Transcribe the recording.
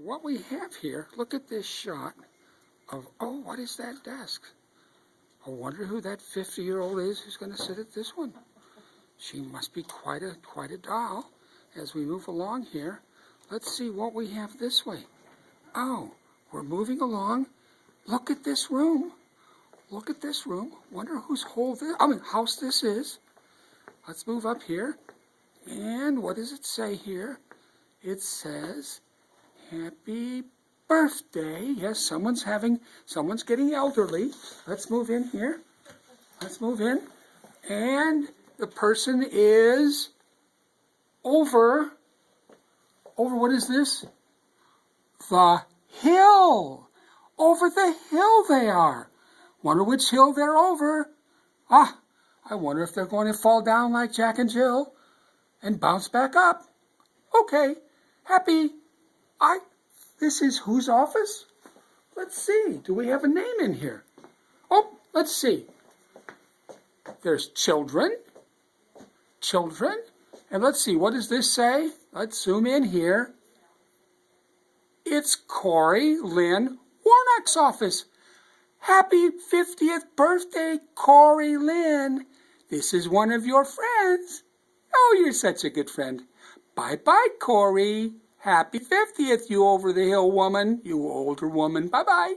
what we have here, look at this shot of, oh, what is that desk? I wonder who that 50-year-old is who's going to sit at this one. She must be quite a doll. As we move along here, let's see what we have this way. Oh, we're moving along. Look at this room. Look at this room. Wonder whose house this is. Let's move up here. And what does it say here? It says, happy birthday. Yes, someone's getting elderly. Let's move in here. Let's move in. And the person is over what is this? The hill. Over the hill they are. Wonder which hill they're over. Ah, I wonder if they're going to fall down like Jack and Jill and bounce back up. Okay, happy. This is whose office? Let's see. Do we have a name in here? Oh, let's see. There's children. And let's see, what does this say? Let's zoom in here. It's Corey Lynn Warnock's office. Happy 50th birthday, Corey Lynn. This is one of your friends. Oh, you're such a good friend. Bye-bye, Corey. Happy 50th, you over-the-hill woman, you older woman. Bye-bye.